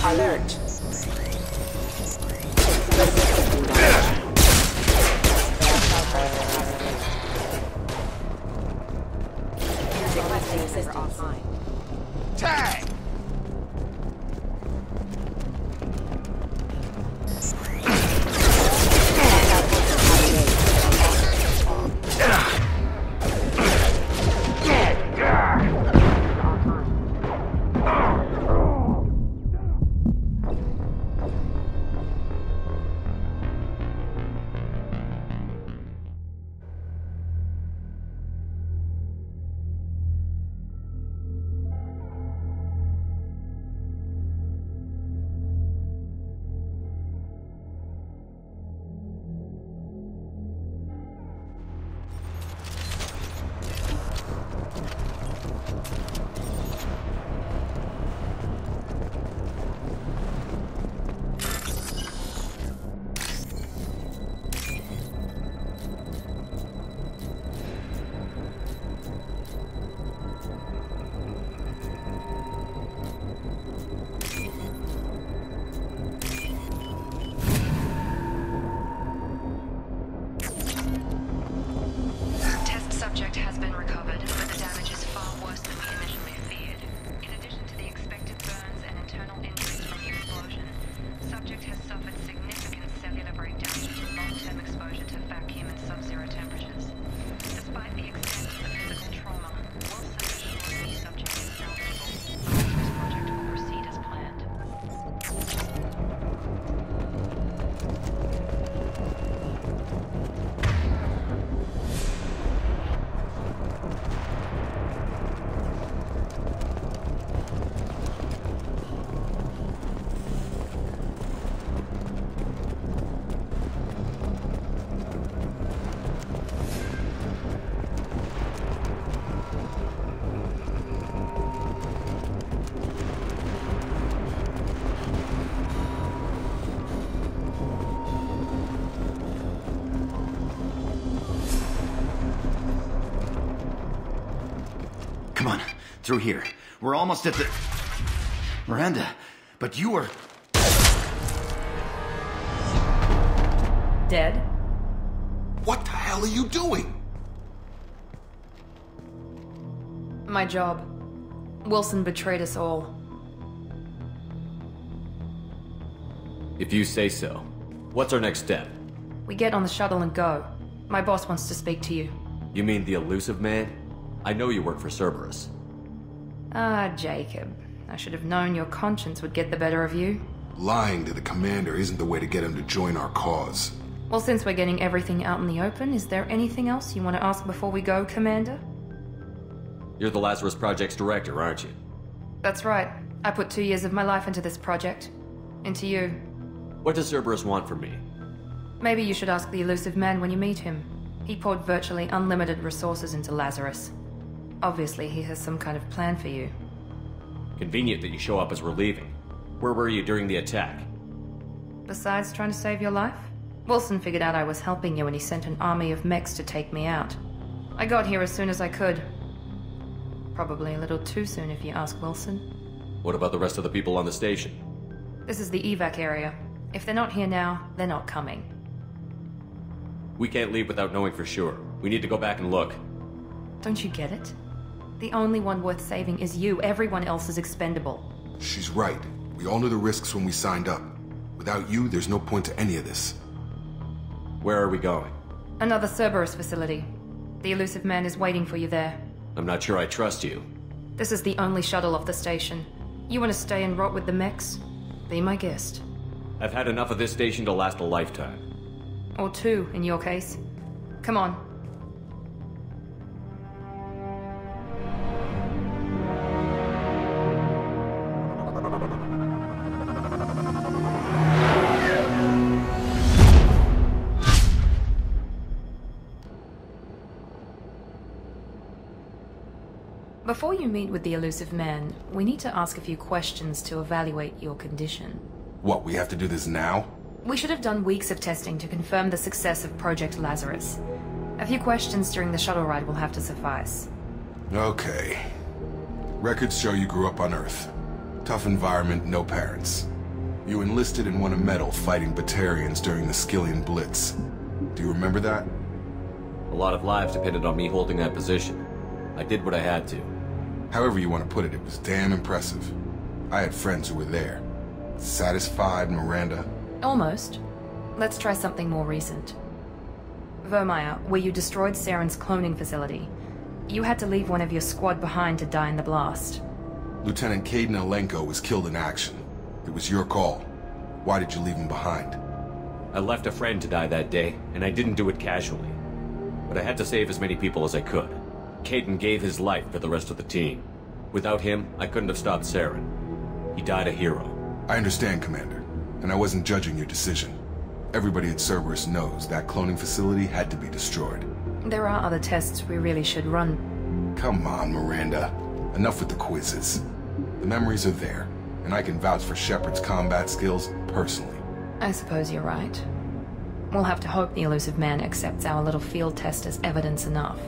Alert. Requesting assistance. Tag! Come on, through here. We're almost at the... Miranda, but you are... Dead? What the hell are you doing? My job. Wilson betrayed us all. If you say so. What's our next step? We get on the shuttle and go. My boss wants to speak to you. You mean the Illusive Man? I know you work for Cerberus. Ah, Jacob. I should have known your conscience would get the better of you. Lying to the commander isn't the way to get him to join our cause. Well, since we're getting everything out in the open, is there anything else you want to ask before we go, Commander? You're the Lazarus Project's director, aren't you? That's right. I put 2 years of my life into this project. Into you. What does Cerberus want from me? Maybe you should ask the Illusive Man when you meet him. He poured virtually unlimited resources into Lazarus. Obviously, he has some kind of plan for you. Convenient that you show up as we're leaving. Where were you during the attack? Besides trying to save your life, Wilson figured out I was helping you and he sent an army of mechs to take me out. I got here as soon as I could. Probably a little too soon if you ask Wilson. What about the rest of the people on the station? This is the evac area. If they're not here now, they're not coming. We can't leave without knowing for sure. We need to go back and look. Don't you get it? The only one worth saving is you. Everyone else is expendable. She's right. We all knew the risks when we signed up. Without you, there's no point to any of this. Where are we going? Another Cerberus facility. The Illusive Man is waiting for you there. I'm not sure I trust you. This is the only shuttle off the station. You want to stay and rot with the mechs? Be my guest. I've had enough of this station to last a lifetime. Or 2, in your case. Come on. Before you meet with the Illusive Man, we need to ask a few questions to evaluate your condition. What, we have to do this now? We should have done weeks of testing to confirm the success of Project Lazarus. A few questions during the shuttle ride will have to suffice. Okay. Records show you grew up on Earth. Tough environment, no parents. You enlisted and won a medal fighting Batarians during the Skillian Blitz. Do you remember that? A lot of lives depended on me holding that position. I did what I had to. However you want to put it, it was damn impressive. I had friends who were there. Satisfied, Miranda? Almost. Let's try something more recent. Vermeer, where you destroyed Saren's cloning facility. You had to leave one of your squad behind to die in the blast. Lieutenant Caden Alenko was killed in action. It was your call. Why did you leave him behind? I left a friend to die that day, and I didn't do it casually. But I had to save as many people as I could. Caden gave his life for the rest of the team. Without him, I couldn't have stopped Saren. He died a hero. I understand, Commander, and I wasn't judging your decision. Everybody at Cerberus knows that cloning facility had to be destroyed. There are other tests we really should run. Come on, Miranda. Enough with the quizzes. The memories are there, and I can vouch for Shepard's combat skills personally. I suppose you're right. We'll have to hope the Illusive Man accepts our little field test as evidence enough.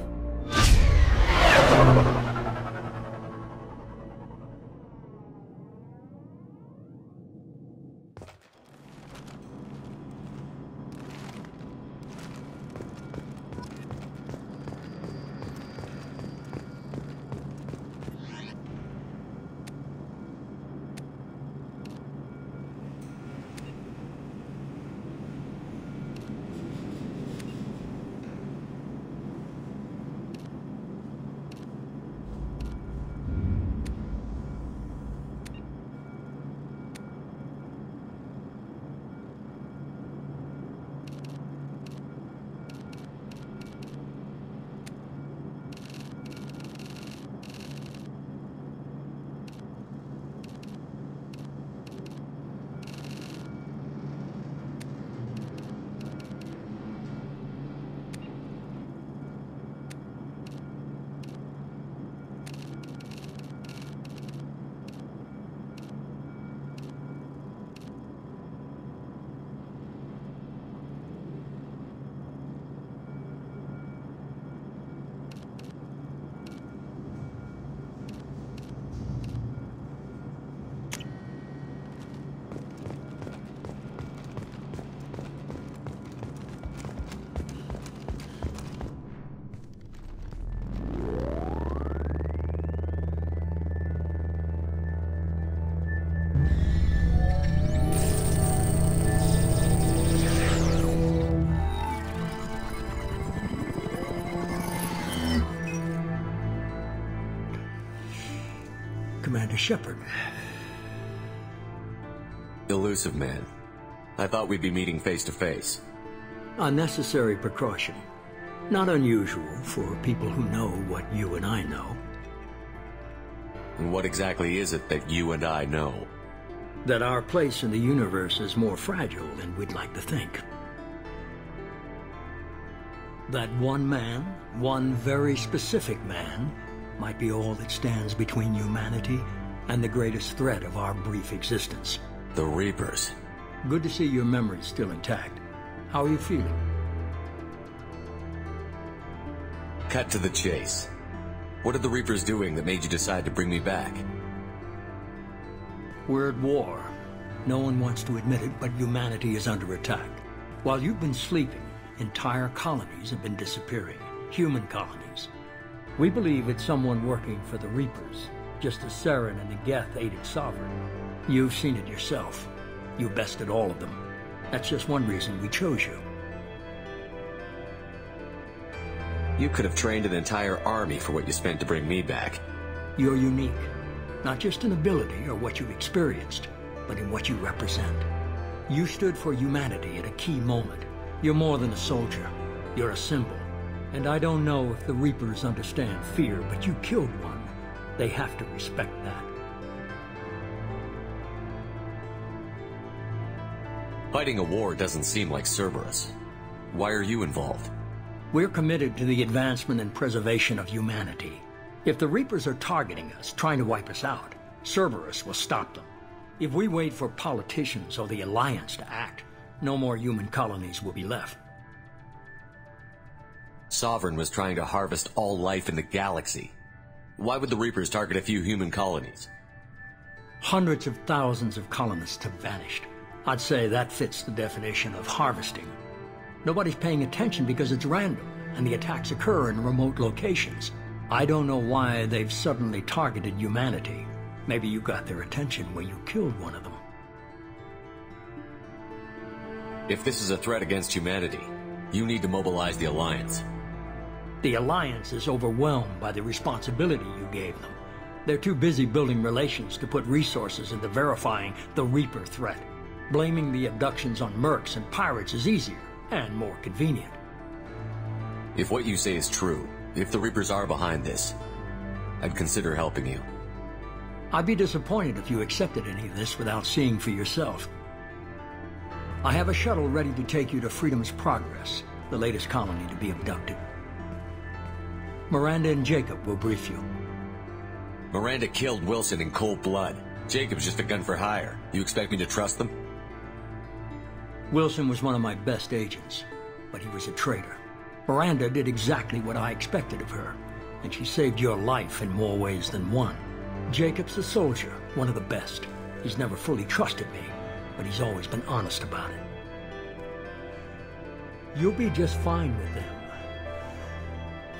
Commander Shepard. Illusive Man. I thought we'd be meeting face to face. Unnecessary precaution. Not unusual for people who know what you and I know. And what exactly is it that you and I know? That our place in the universe is more fragile than we'd like to think. That one man, one very specific man, might be all that stands between humanity and the greatest threat of our brief existence. The Reapers. Good to see your memory's still intact. How are you feeling? Cut to the chase. What are the Reapers doing that made you decide to bring me back? We're at war. No one wants to admit it, but humanity is under attack. While you've been sleeping, entire colonies have been disappearing. Human colonies. We believe it's someone working for the Reapers, just as Saren and the Geth aided Sovereign. You've seen it yourself. You bested all of them. That's just one reason we chose you. You could have trained an entire army for what you spent to bring me back. You're unique. Not just in ability or what you've experienced, but in what you represent. You stood for humanity at a key moment. You're more than a soldier. You're a symbol. And I don't know if the Reapers understand fear, but you killed one. They have to respect that. Fighting a war doesn't seem like Cerberus. Why are you involved? We're committed to the advancement and preservation of humanity. If the Reapers are targeting us, trying to wipe us out, Cerberus will stop them. If we wait for politicians or the Alliance to act, no more human colonies will be left. Sovereign was trying to harvest all life in the galaxy. Why would the Reapers target a few human colonies? Hundreds of thousands of colonists have vanished. I'd say that fits the definition of harvesting. Nobody's paying attention because it's random, and the attacks occur in remote locations. I don't know why they've suddenly targeted humanity. Maybe you got their attention when you killed one of them. If this is a threat against humanity, you need to mobilize the Alliance. The Alliance is overwhelmed by the responsibility you gave them. They're too busy building relations to put resources into verifying the Reaper threat. Blaming the abductions on mercs and pirates is easier and more convenient. If what you say is true, if the Reapers are behind this, I'd consider helping you. I'd be disappointed if you accepted any of this without seeing for yourself. I have a shuttle ready to take you to Freedom's Progress, the latest colony to be abducted. Miranda and Jacob will brief you. Miranda killed Wilson in cold blood. Jacob's just a gun for hire. You expect me to trust them? Wilson was one of my best agents, but he was a traitor. Miranda did exactly what I expected of her, and she saved your life in more ways than one. Jacob's a soldier, one of the best. He's never fully trusted me, but he's always been honest about it. You'll be just fine with them.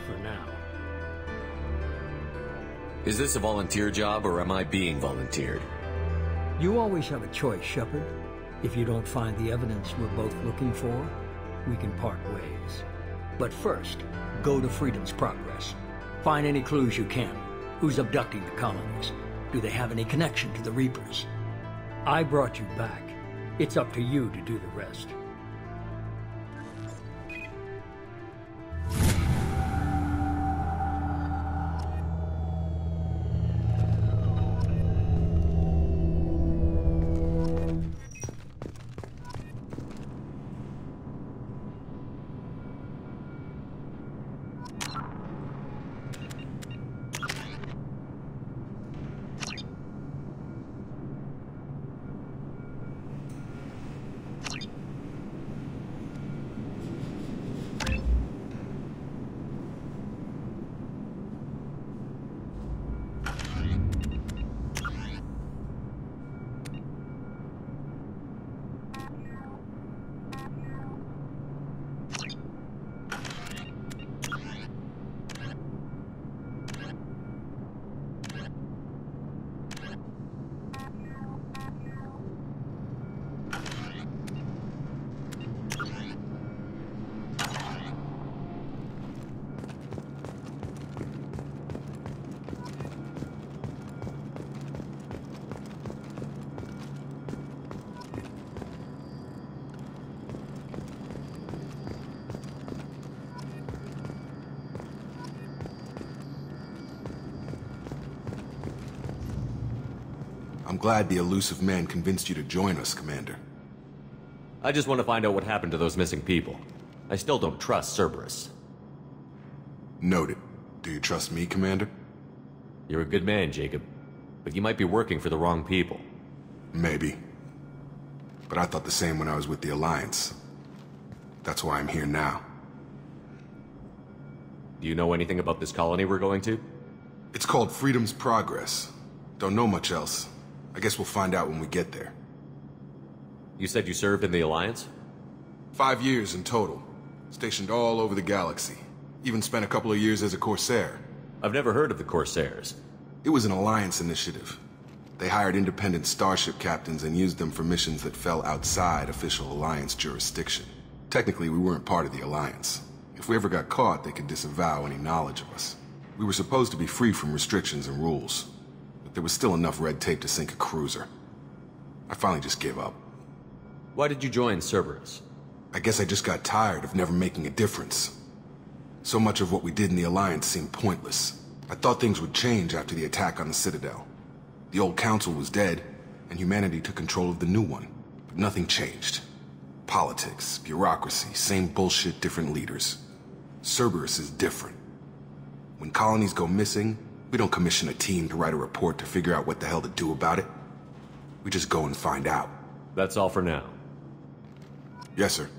For now. Is this a volunteer job, or am I being volunteered? You always have a choice, Shepard. If you don't find the evidence we're both looking for, we can part ways. But first, go to Freedom's Progress. Find any clues you can. Who's abducting the colonies? Do they have any connection to the Reapers? I brought you back. It's up to you to do the rest. I'm glad the Illusive Man convinced you to join us, Commander. I just want to find out what happened to those missing people. I still don't trust Cerberus. Noted. Do you trust me, Commander? You're a good man, Jacob. But you might be working for the wrong people. Maybe. But I thought the same when I was with the Alliance. That's why I'm here now. Do you know anything about this colony we're going to? It's called Freedom's Progress. Don't know much else. I guess we'll find out when we get there. You said you served in the Alliance? 5 years in total. Stationed all over the galaxy. Even spent a couple of years as a Corsair. I've never heard of the Corsairs. It was an Alliance initiative. They hired independent starship captains and used them for missions that fell outside official Alliance jurisdiction. Technically, we weren't part of the Alliance. If we ever got caught, they could disavow any knowledge of us. We were supposed to be free from restrictions and rules. But there was still enough red tape to sink a cruiser. I finally just gave up. Why did you join Cerberus? I guess I just got tired of never making a difference. So much of what we did in the Alliance seemed pointless. I thought things would change after the attack on the Citadel. The old council was dead, and humanity took control of the new one. But nothing changed. Politics, bureaucracy, same bullshit, different leaders. Cerberus is different. When colonies go missing, we don't commission a team to write a report to figure out what the hell to do about it. We just go and find out. That's all for now. Yes, sir.